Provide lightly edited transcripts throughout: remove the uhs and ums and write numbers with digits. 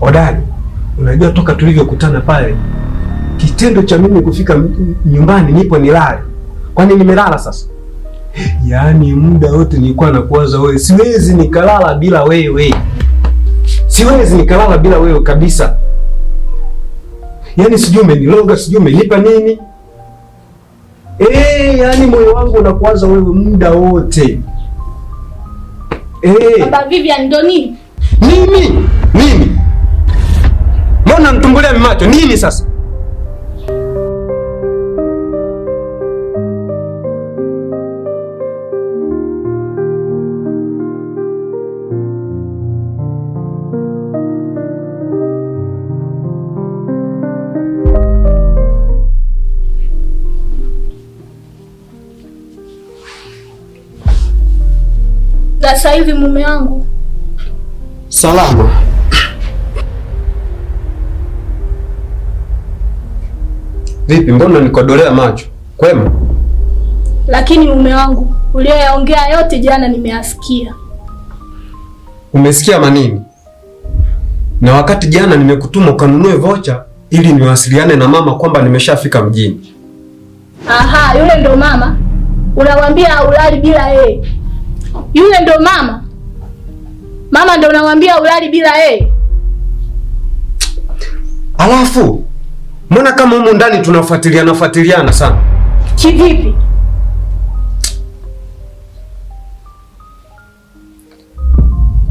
Odari, unajua toka tulivyokutana pale, kitendo cha mimi kufika nyumbani nipo nilale. Kwani nimelala sasa? Yaani muda wote nilikuwa nakuwaza wewe. Siwezi nikalala bila wewe. Siwezi nikalala bila wewe kabisa. Yaani sijui umeniloga, sijui umenipa nini. Yaani moyo wangu unakuwaza wewe muda wote. Baba Vivian ndo nini? Mimi. Mbona nitumbulia macho? Nini sasa? Sasa hivi mume wangu salama. Vipi, mbona nikodolea macho? Kwema? Lakini mume wangu, uliyoyaongea yote jana nimeyasikia. Umesikia manini? Na wakati jana nimekutuma ukanunue vocha ili niwasiliane na mama kwamba nimeshafika mjini. Aha, yule ndo mama? Unamwambia ulali bila yeye? Yule ndo mama? Mama ndo unamwambia ulali bila yeye? Alafu mbona kama humu ndani tunafuatiliana sana? Kivipi?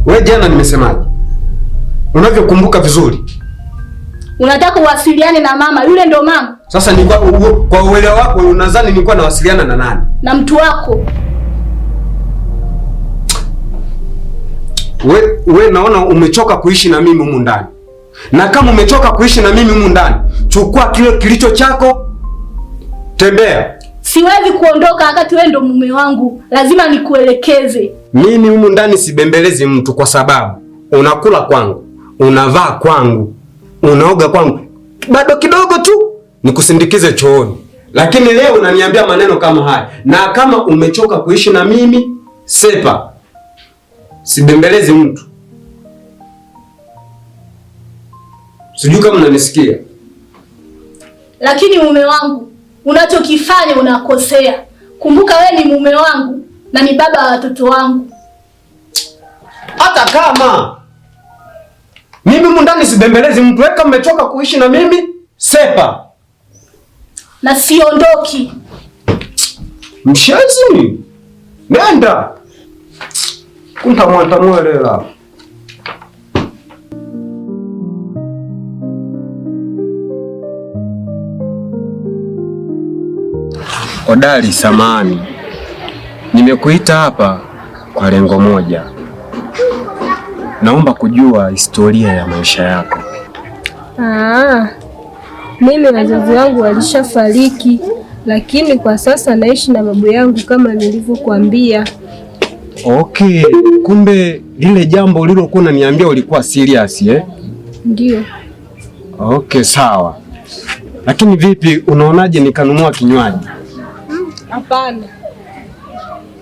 Wewe jana nimesemaje? Unavyokumbuka vizuri. Unataka uwasiliane na mama? Yule ndo mama? Sasa ni kwa uelewa wako unadhani nilikuwa nawasiliana na nani? Na mtu wako. We naona umechoka kuishi na mimi humu ndani. Na kama umechoka kuishi na mimi humu ndani, chukua kile kilicho chako, tembea. Siwezi kuondoka wakati wewe ndo mume wangu. Lazima nikuelekeze. Mimi humu ndani sibembelezi mtu kwa sababu unakula kwangu, unavaa kwangu, unaoga kwangu. Bado kidogo tu nikusindikize chooni. Lakini leo unaniambia maneno kama haya. Na kama umechoka kuishi na mimi, sepa. Sibembelezi mtu. Sijui kama unanisikia. Lakini mume wangu, unachokifanya unakosea. Kumbuka wewe ni mume wangu na ni baba wa watoto wangu. Hata kama mimi mundani sibembelezi mtu, weka umechoka kuishi na mimi, sepa. Na siondoki. Mshenzi. Nenda. Kuntamwantamuelela. Odari, samani. Nimekuita hapa kwa lengo moja. Naomba kujua historia ya maisha yako. Mimi wazazi wangu walishafariki, lakini kwa sasa naishi na babu yangu kama nilivyokuambia. Okay, kumbe lile jambo ulilokuwa unaniambia ulikuwa serious Ndio. Okay, sawa. Lakini vipi, unaonaje nikanunua kinywaji? Hapana.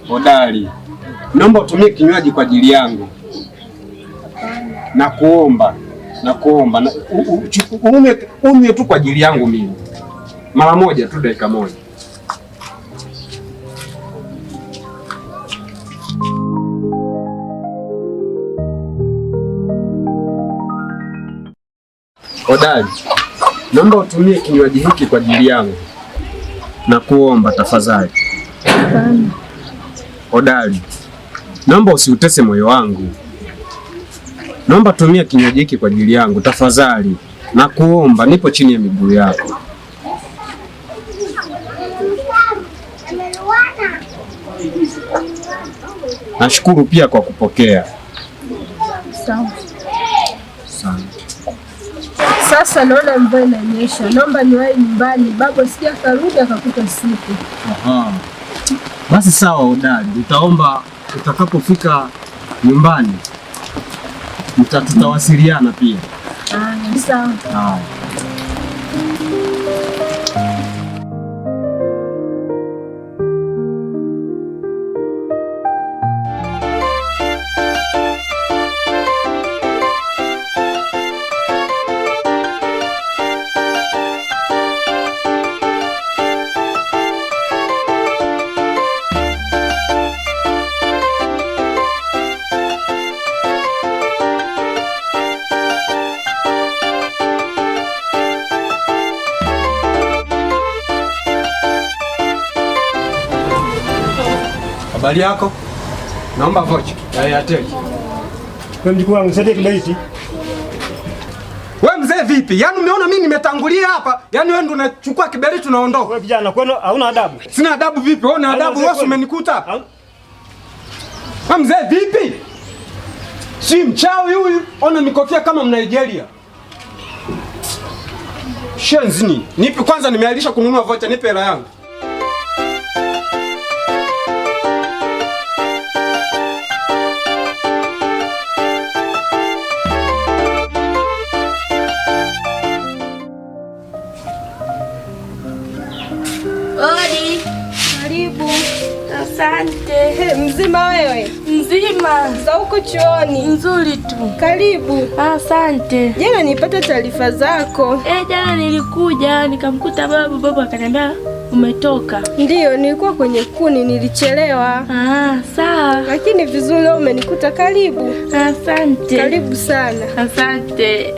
Odari, naomba utumie kinywaji kwa ajili yangu. Nakuomba. Unywe tu kwa ajili yangu mimi. Mara moja tu, dakika moja. Odari, naomba utumie kinywaji hiki kwa ajili yangu. Nakuomba tafadhali. Hapana. Odari, naomba usiutese moyo wangu. Naomba tumia kinywaji hiki kwa ajili yangu tafadhali. Nakuomba, nipo chini ya miguu yako. Nashukuru pia kwa kupokea. Sawa. Sana. Sasa naona mvua inanyesha. Naomba niwahi nyumbani. Baba sija karudi akakuta siku. Aha. Basi sawa Odari, nitaomba utakapofika nyumbani tutawasiliana pia. Sawa. Habari yako? Naomba vocha. Ya teki. Wewe mjukuu wangu nisaidie kiberiti. Wewe mzee vipi? Yaani umeona mimi nimetangulia hapa? Yaani wewe ndo unachukua kiberiti unaondoka. Wewe kijana, kwani hauna adabu? Sina adabu vipi? Wewe una adabu, wewe umenikuta. Wewe mzee vipi? Si mchawi huyu. Ona mikofia kama Mnigeria. Shenzini. Nipi kwanza nimealisha kununua vocha, nipe hela yangu. Odi. Karibu. Asante. Mzima wewe? Mzima. Za huko chuoni? Nzuri tu. Karibu. Asante. Jana nipata taarifa zako. Jana nilikuja nikamkuta baba akaniambia umetoka. Ndiyo, nilikuwa kwenye kuni, nilichelewa. Sawa. Lakini vizuri leo umenikuta. Karibu. Asante. Karibu sana. Asante.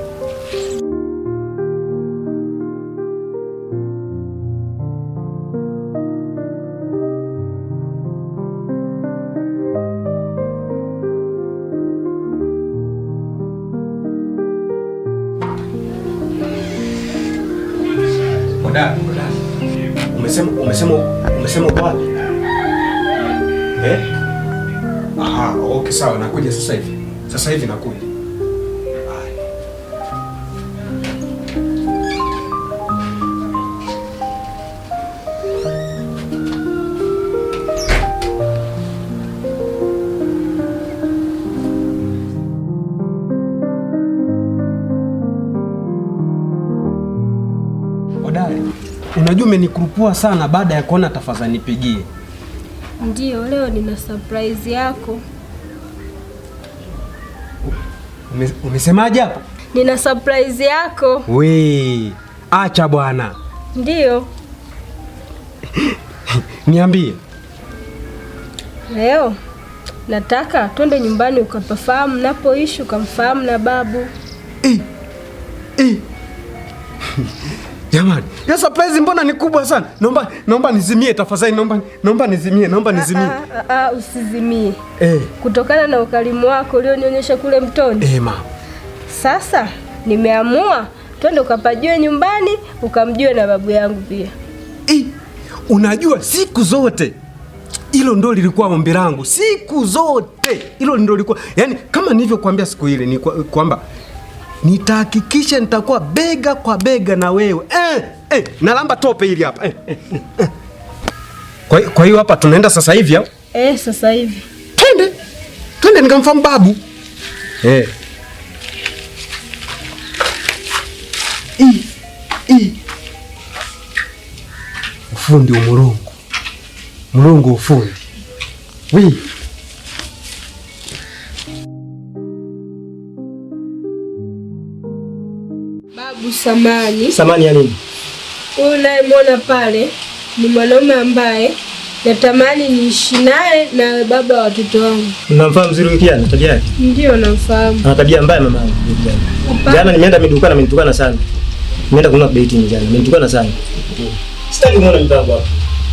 Umesema uko wapi? Okay sawa, nakuja sasa hivi. Sasa hivi nakuja. Odari, unajua umenikurupua sana baada ya kuona tafadhali nipigie. Ndiyo, leo nina surprise yako. Umesemaje hapo? Nina surprise yako. We, acha bwana. Ndiyo. Niambie. Leo nataka twende nyumbani ukapafahamu napoishi, ukamfahamu na babu. Jamani, ya surprise mbona ni kubwa sana? Naomba nizimie tafadhali, naomba nizimie. Usizimie. Kutokana na ukarimu wako ulionionyesha kule mtoni. Mama. Sasa nimeamua twende ukapajue nyumbani, ukamjue na babu yangu pia. Unajua siku zote hilo ndo lilikuwa ombi langu. Siku zote hilo ndo lilikuwa. Yaani kama nilivyokuambia siku ile ni kwamba nitahakikisha nitakuwa bega kwa bega na wewe. Nalamba tope hili hapa. Kwa hiyo hapa tunaenda sasa hivi au? Sasa hivi. Twende nikamfahamu babu. Ufundi wa Mulungu ufundi. Babu, samani ya nini? Unayemwona pale ni mwanaume ambaye natamani niishi naye na baba wa watoto wangu. Unamfahamu vizuri kijana, tabia yake? Ndio, namfahamu. Ana tabia mbaya mama. Jana nimeenda midukani, amenitukana sana. Nimeenda kununua beti jana, amenitukana sana. Sitaki kumuona mtangu hapa.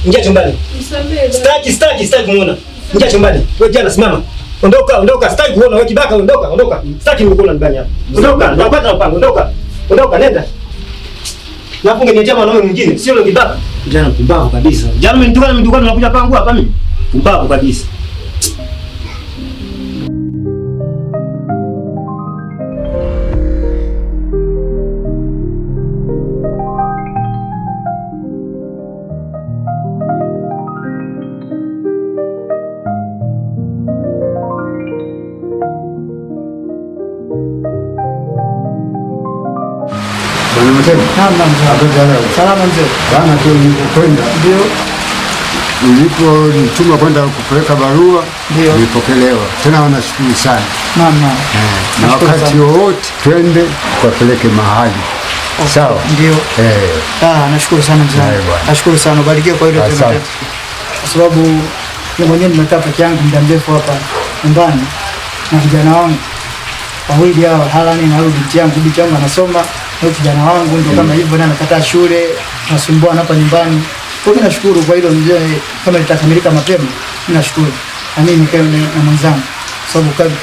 Ingia chumbani. Msamehe. Sitaki kumuona. Ingia chumbani. Wewe jana simama. Ondoka, sitaki kuona wewe kibaka, ondoka. Sitaki kukuona ndani hapa. Ondoka, napata mpango, ondoka, nenda. Na funge niacha mwanaume mwingine, sio yule kibaka. Jana mpumbavu kabisa. Jana mnitukana unakuja pangu hapa mimi. Mpumbavu kabisa. Salama mzee. Bana tu nilipokwenda. Ndio. Niliponituma kwenda kupeleka barua, nilipokelewa. Tena wanashukuru sana. Mama. Na wakati wote twende kupeleke mahali. Sawa. Ndio. Nashukuru sana mzee. Nashukuru sana, barikiwe kwa hilo tena. Kwa sababu mimi mwenyewe nimekaa peke yangu muda mrefu hapa nyumbani na vijana wangu wawili hao, Halani na binti yangu anasoma. Kwa kijana wangu ndio kama hivyo, na anakataa shule, nasumbua hapa nyumbani. Kwa hiyo nashukuru kwa hilo mzee, kama litakamilika mapema Nashukuru. Na mimi nikae na mwenzangu. Sababu kazi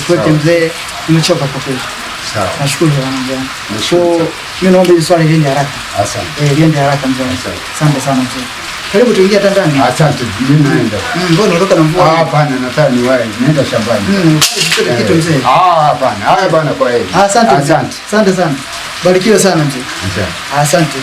kwa mzee nimechoka kwa kweli. Sawa. Nashukuru sana mzee. So mimi naomba hili swali liende haraka. Asante. Liende haraka mzee. Asante sana mzee. Karibu tuingie hata ndani. Asante. Mimi naenda. Mbona unatoka na mvua? Hapana, nataka niwahi. Nenda shambani. Kitu mzee. Hapana. Haya bwana, kwa heri. Asante. Asante. Asante sana. Barikiwa sana mzee. Asante.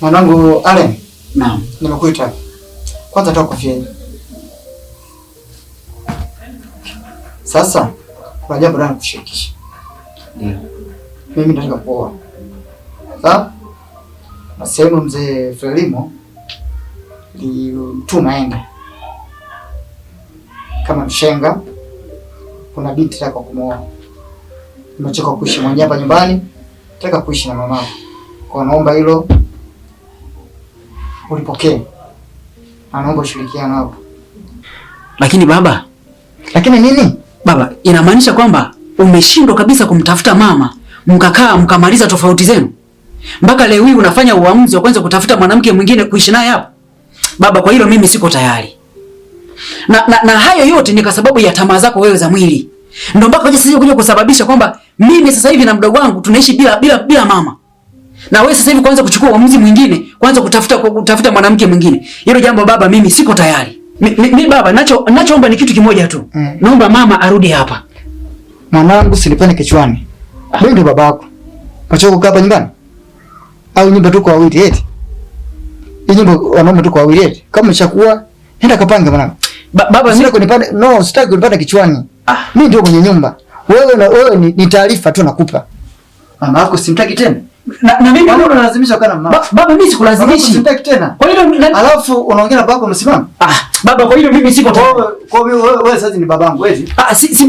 Mwanangu Allen. Naam. Nimekuita. Kwanza toa kofia hii. Sasa kuna jambo la kushirikisha. Ndio. Mimi nataka kuoa. Sawa? Na sehemu mzee Frelimo limtuma ende kama mshenga. Kuna binti nataka kumuoa. Nimechoka kuishi mwenyewe hapa nyumbani. Nataka kuishi na mama. Kwa naomba hilo ulipokee. Anaomba ushirikiano hapo. Lakini baba, Lakini nini? baba, inamaanisha kwamba umeshindwa kabisa kumtafuta mama, mkakaa mkamaliza tofauti zenu. Mpaka leo hii unafanya uamuzi wa kwanza kutafuta mwanamke mwingine kuishi naye hapo. Baba, kwa hilo mimi siko tayari. Na hayo yote ni kwa sababu ya tamaa zako wewe za mwili. Ndio mpaka sasa kuja kusababisha kwamba mimi sasa hivi na mdogo wangu tunaishi bila mama. Na wewe sasa hivi kwanza kuchukua uamuzi mwingine, kwanza kutafuta mwanamke mwingine. Hilo jambo baba, mimi siko tayari. Mimi baba, ninachoomba ni kitu kimoja tu. Naomba mama arudi hapa. Mwanangu, silipane kichwani. Wewe ndio babako. Kachoka kukaa hapa nyumbani? Au nyumba tu kwa wawili eti? Hii nyumba wanaume tu kwa wawili eti? Kama umeshakuwa nenda kapange mwanangu. Baba, sitaki kunipanda, no, sitaki kunipanda kichwani. Mimi ndio kwenye nyumba. Wewe ni taarifa tu nakupa. Mama yako simtaki tena. Na mimi ndio unalazimisha kana mama. Baba, mimi sikulazimishi. Simtaki tena. Kwa hilo alafu unaongea na babako msimamo? Baba, kwa hilo mimi siko tayari. Kwa wewe sasa ni babangu wewe.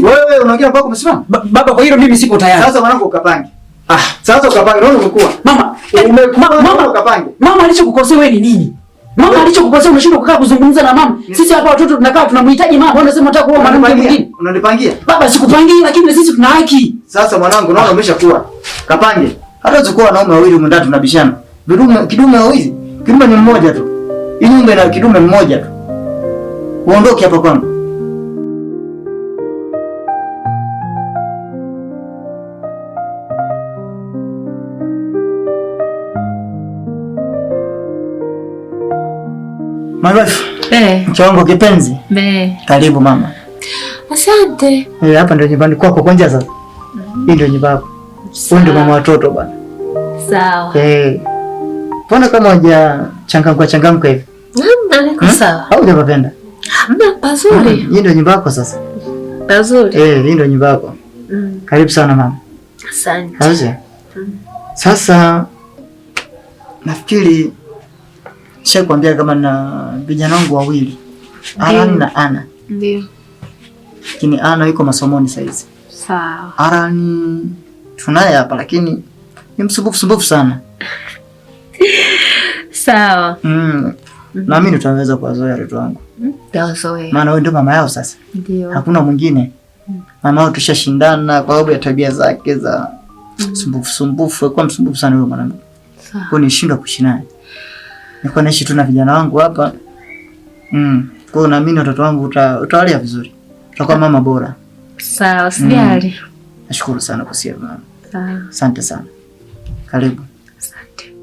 Wewe unaongea na babako msimamo? Baba, kwa hilo mimi siko tayari. Sasa mwanangu ukapange. Sasa ukapange, unaona umekuwa. Mama ukapange. Mama alichokukosea wewe ni nini? Mama alichokukosea umeshindwa kukaa kuzungumza na mama. Sisi hapa watoto tunakaa tunamhitaji mama. Mbona unasema unataka kuoa mwanamke mwingine? Unanipangia? Baba, sikupangia, lakini sisi tuna haki. Sasa mwanangu, unaona umeshakuwa. Kapange. Hata uchukua wanaume wawili mndani tunabishana. Kidume wawili. Kidume ni mmoja tu. Hii nyumba ina kidume mmoja tu. Uondoke hapa kwangu. My wife. Mke wangu kipenzi. Karibu mama. Asante. Hapa ndio nyumbani kwako kwanza sasa. Hii ndio nyumba yako. Wewe ndio mama watoto bwana. Sawa. Mbona kama changamka hivi? Niko sawa. Au unapenda? Pazuri. Hii ndio nyumba yako sasa. Pazuri. Hii ndio nyumba yako. Karibu sana mama. Asante. Sasa nafikiri nishakwambia kama na vijana wangu wawili. Aran na Ana. Ndio. Lakini Ana yuko masomoni sasa hizi. Sawa. Aran tunaye hapa lakini ni msumbufu sana. Sawa. Naamini tutaweza kuwazoea watoto wangu. Tawazoea. Maana wewe ndio mama yao sasa. Ndio. Hakuna mwingine. Mama yao tushashindana kwa sababu ya tabia zake za sumbufu. Kwa msumbufu sana wewe mwanangu. Sawa. Kwa nishindwa kuishi naye. Niko naishi tu na vijana wangu hapa. Kwa hiyo naamini watoto wangu utawalea vizuri. Utakuwa mama bora. Sawa, sijali. Nashukuru sana kusikia mama. Sawa. Asante sana. Karibu. Asante.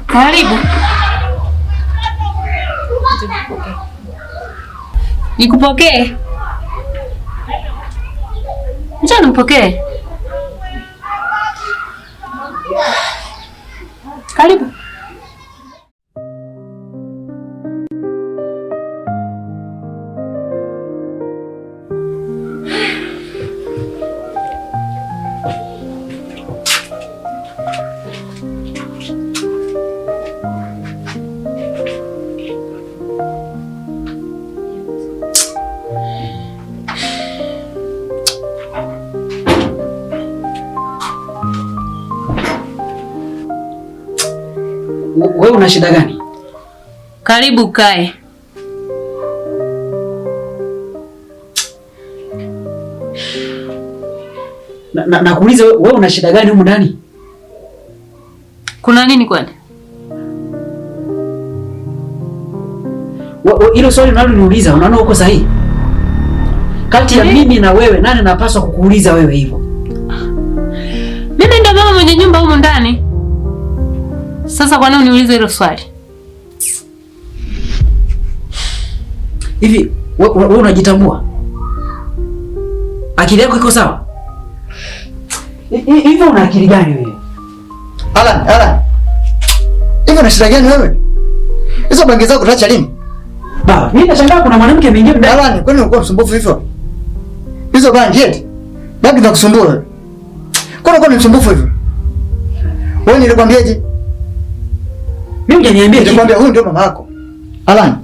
Karibu. Nikupokee? Njoo nikupokee. Karibu. Wewe una shida gani? Karibu kae. Nakuuliza wewe una shida gani humu ndani? Kuna nini kwani? Hilo swali unaloniuliza unaona uko sahihi? Kati ya mimi na wewe nani napaswa kukuuliza wewe hivyo? Mimi ndio mama mwenye nyumba humu ndani. Sasa kwa nini uniulize hilo swali? Hivi wewe unajitambua? Akili yako iko sawa? Hivi una akili gani wewe? Alan. Hivi una shida gani wewe? Hizo bangi zako utaacha lini? Baba, mimi nashangaa kuna mwanamke mwingine ndani. Alan, kwani unakuwa msumbufu hivyo? Hizo bangi eti? Bangi za kusumbua wewe. Kwani unakuwa msumbufu hivyo? Wewe nilikwambiaje? Mimi hujaniambia. Nilikwambia huyu ndio mama yako. Alan.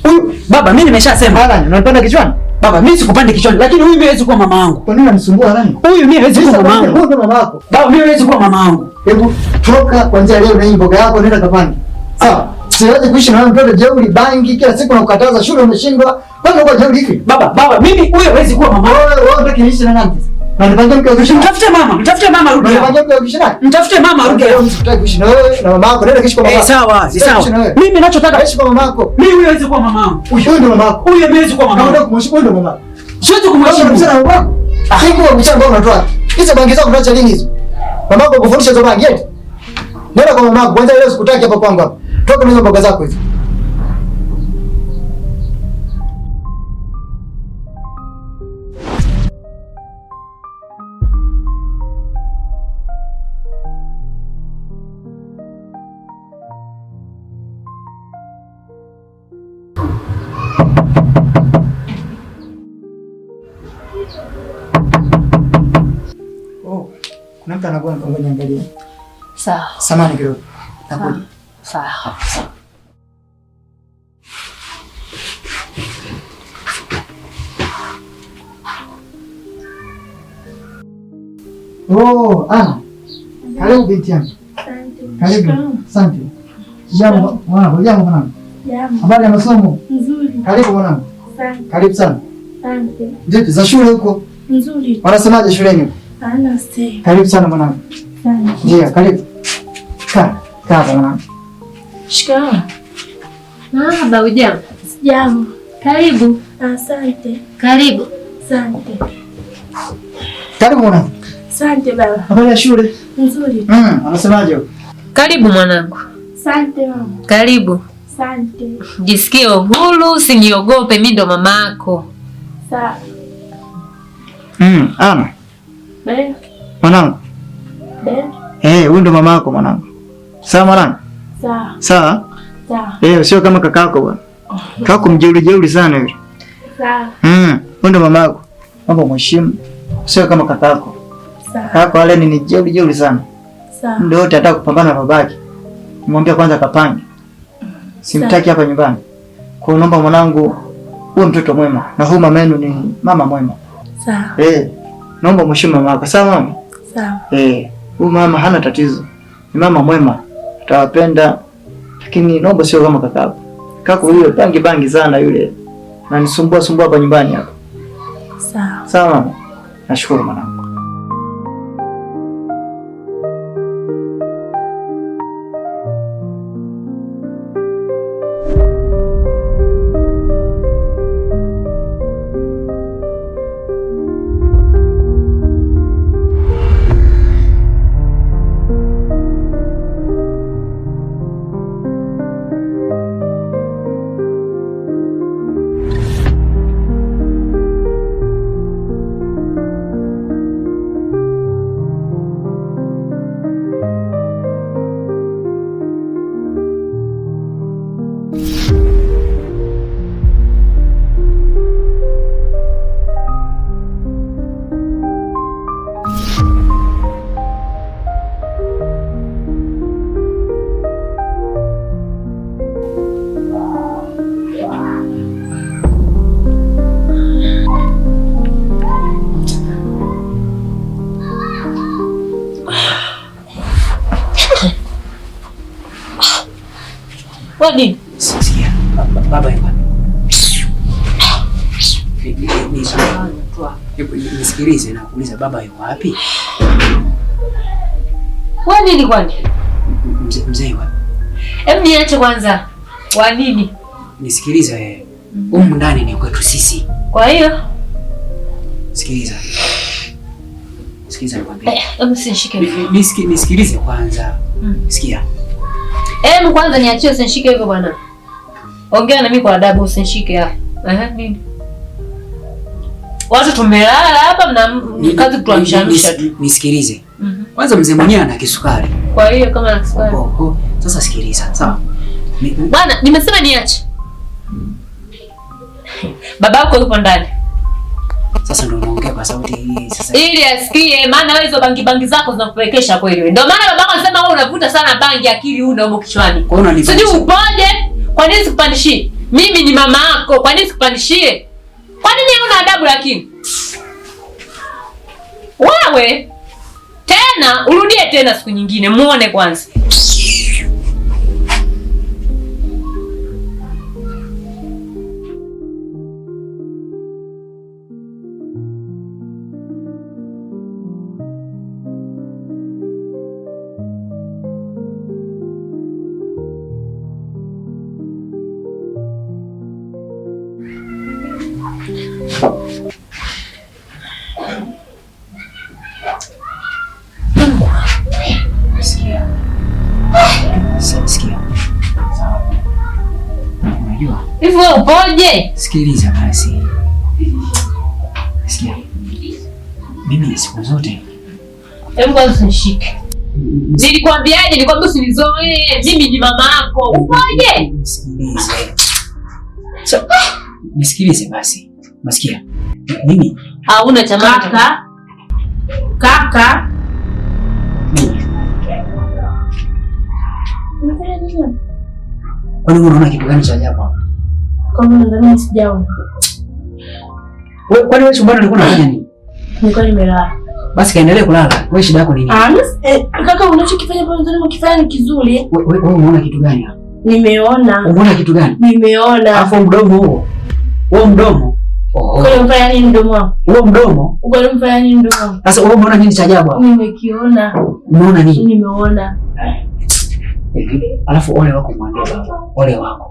Huyu baba mimi nimeshasema. Alan, unanipanda kichwani? Baba mimi sikupande kichwani, lakini huyu mimi hawezi kuwa mama yangu. Kwa nini unanisumbua Alan? Huyu mimi hawezi kuwa mama yangu. Huyu ndio mama yako. Baba mimi hawezi kuwa mama yangu. Hebu toka kuanzia leo na hii mboga yako nenda kapange. Sawa. Siwezi kuishi na wewe mtoto jeuri bangi kila siku unakataza shule umeshindwa. Wewe uko jeuri hivi? Baba mimi huyu hawezi kuwa mama yangu. Wewe unataka niishi na nani? Na nipangie mke wa kuishi. Mtafute mama rudi. Nipangie mke wa kuishi naye. Mtafute mama rudi. Wewe unataka kuishi na wewe na mama yako nenda kuishi kwa mama yako. Sawa. Mimi ninachotaka kuishi kwa mama yako. Mimi huyu hawezi kuwa mama yangu. Huyu ndio mama yako. Huyu hawezi kuwa mama yangu. Unataka kumheshimu ndio mama. Siwezi kumheshimu sana mama yako. Siku wa mchanga unatoa. Hizo bangi zako unaacha lini hizo? Mama yako kufundisha hizo bangi eti? Nenda kwa mama yako kwanza leo sikutaki hapa kwangu hapa. Toka na hizo mboga zako hizo. Kuna mtu anakuwa ngoja niangalie. Sawa. Samahani kidogo. Nakuja. Sawa. Oh, Ana. Karibu binti yangu. Karibu. Asante. Jambo mwanangu, jambo mwanangu. Jambo. Habari ya masomo? Nzuri. Karibu mwanangu. Asante. Karibu sana. Asante. Vipi za shule huko? Nzuri. Wanasemaje shuleni? Ana stay. Karibu sana mwanangu. Asante. Ndio, karibu. Kaa mwanangu. Shikamoo. Baba hujambo? Sijambo. Karibu. Asante. Karibu. Asante. Karibu mwanangu. Asante baba. Habari ya shule? Nzuri. Wanasemaje huko? Karibu mwanangu. Asante mama. Karibu. Asante. Jisikie huru, usiniogope, mimi ndo mama yako. Sawa. Ana. Be. Mwanangu. Be. Huyu ndo mama yako mwanangu. Sawa mwanangu? Sawa. Sawa? Sawa. Sio kama kakako bwana. Kako mjeuri sana yule. Sawa. Huyu ndo mama yako. Mambo mheshimu. Sio kama kakako. Sawa. Kako wale ni jeuri sana. Sawa. Ndio wote anataka kupambana na babake. Nimwambia kwanza kapange. Simtaki hapa nyumbani. Kwa hiyo naomba mwanangu uwe mtoto mwema na huyu mama yenu ni mama mwema. Sawa. Naomba mheshimu mama yako. Sawa mama? Sawa. Huyu mama hana tatizo. Ni mama mwema. Atawapenda. Lakini naomba sio kama kakako. Kako yule bangi sana yule. Na nisumbua hapa nyumbani hapa. Sawa. Sawa mama. Nashukuru mwanangu. Kwani Sikia. Baba yuko wapi? Nisikilize na kuuliza baba yuko wapi? Kwa nini kwani? Mzee yuko wapi? Hebu niache kwanza. Wa nini? Nisikilize wewe. Humu ndani ni kwetu sisi. Kwa hiyo Sikiliza. Sikiliza nikwambie. hebu usinishike hivyo. Nisikilize kwanza. Sikia. Hebu kwanza niachie usinishike hivyo bwana. Ongea na mimi kwa adabu usinishike hapa. Nini? Watu tumelala hapa na kazi kutuamsha tu. Nisikilize. Kwanza mzee mwenyewe ana kisukari. Kwa hiyo kama ana kisukari. Sasa sikiliza. Sawa. Bwana, nimesema niache. Babako yupo ndani. Sasa ndio naongea kwa sauti hii sasa. Ili asikie, maana wewe hizo bangi zako zinakupelekesha kweli wewe. Ndio maana babako anasema wewe unavuta sana bangi, akili huna huko kichwani. Sijui upoje? Kwa nini sikupandishie? Mimi ni mama yako, kwa nini sikupandishie? Kwa nini huna adabu lakini? Wewe tena urudie tena siku nyingine muone kwanza. Sikia. Unajua? Hivyo upoje? Sikiliza basi. Sikia. Mimi siku zote. Hebu kwanza usinishike. Nilikwambiaje? Nilikwambia usinizoee. Mimi ni mama yako. Upoje? Nisikilize. Nisikilize basi. Unasikia? Mimi hauna cha maana. Kaka. Unafanya nini? Kwani unaona kitu gani cha ajabu hapa? Kama ndani sijaona. Kwani wewe chumbani ulikuwa unafanya nini? Nilikuwa nimelala. Basi kaendelee kulala. Wewe shida yako ni nini? Kaka unachokifanya pale ndani mkifanya ni kizuri. Wewe umeona kitu gani hapa? Nimeona. Umeona kitu gani? Nimeona. Alafu mdomo huo. Huo mdomo. Kwa unafanya nini mdomo wako? Huo mdomo. Kwa unafanya nini mdomo wako? Sasa wewe umeona nini cha ajabu hapa? Nimekiona. Umeona nini? Nimeona. Alafu ole wako mwambie baba. Ole wako.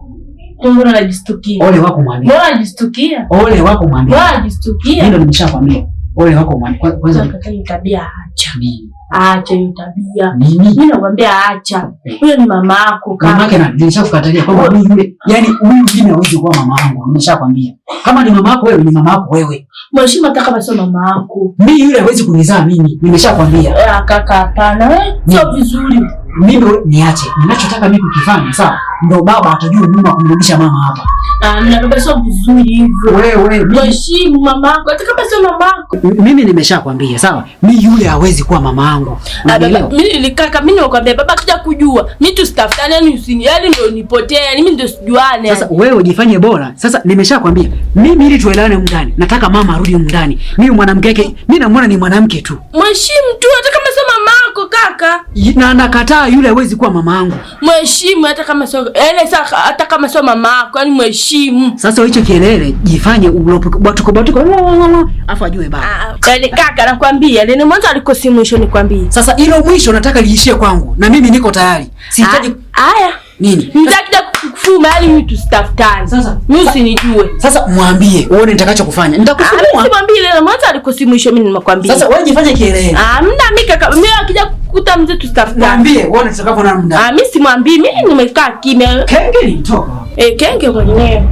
Mbona unajistukia? Ole wako mwambie. Mbona unajistukia? Ole wako mwambie. Mbona unajistukia? Ndio nimeshakwambia. Ole wako mwambie. Kwanza kaka hiyo tabia acha. Nini? Acha hiyo tabia. Nini? Mimi nakwambia acha. Huyo ni mama yako kaka. Mama yake na nilishakukatalia kwamba mimi yule, yani huyu mwingine hawezi kuwa mama yangu. Nimeshakwambia. Kama ni mama yako wewe, ni mama yako wewe. Mheshimu hata kama sio mama yako. Mimi yule hawezi kunizaa mimi. Nimeshakwambia. Kaka hapana. Wewe sio vizuri. Mimi niache. Ninachotaka mimi kukifanya, sawa? Ndio baba atajua nyuma kumrudisha mama hapa. Mimi baba sio vizuri hivyo. Wewe mheshimu mama yako hata kama sio mama yako. Mimi nimeshakwambia, sawa? Mimi yule hawezi kuwa mama yangu. Mimi nilikaka, mimi nimekwambia baba akija kujua, mimi tusitafutane, yani usini, yani ndio nipotee, yani mimi ndio sijuane. Sasa wewe ujifanye bora. Sasa nimeshakwambia, mimi ili tuelewane ndani, nataka mama arudi ndani. Mimi mwanamke yake, mimi namuona ni mwanamke tu. Mheshimu tu hata kama sio mama yako kaka. Na nakataa yule hawezi kuwa mama yangu. Mheshimu hata kama sio, yani sasa hata kama sio mama yako, yani mheshimu. Sasa hicho kielele jifanye batuko afu ajue baba. Yaani kaka nakwambia, leo mwanzo alikosi mwisho nikwambie. Sasa hilo mwisho nataka liishie kwangu na mimi niko tayari. Sihitaji haya. Nini? Nitakuja kufuma yani mimi tusitafutane. Sasa mimi usinijue. Sasa mwambie uone nitakachokufanya. Nitakufumua. Mimi simwambie leo mwanzo alikosi mwisho mimi nimekwambia. Sasa wewe jifanye kielele. Mimi kaka, mimi akija kukuta mzee tusitafutane. Mwambie uone tutakapoona muda. Mimi simwambie, mimi nimekaa kimya. Kenge ni mtoka. Kenge mwenyewe.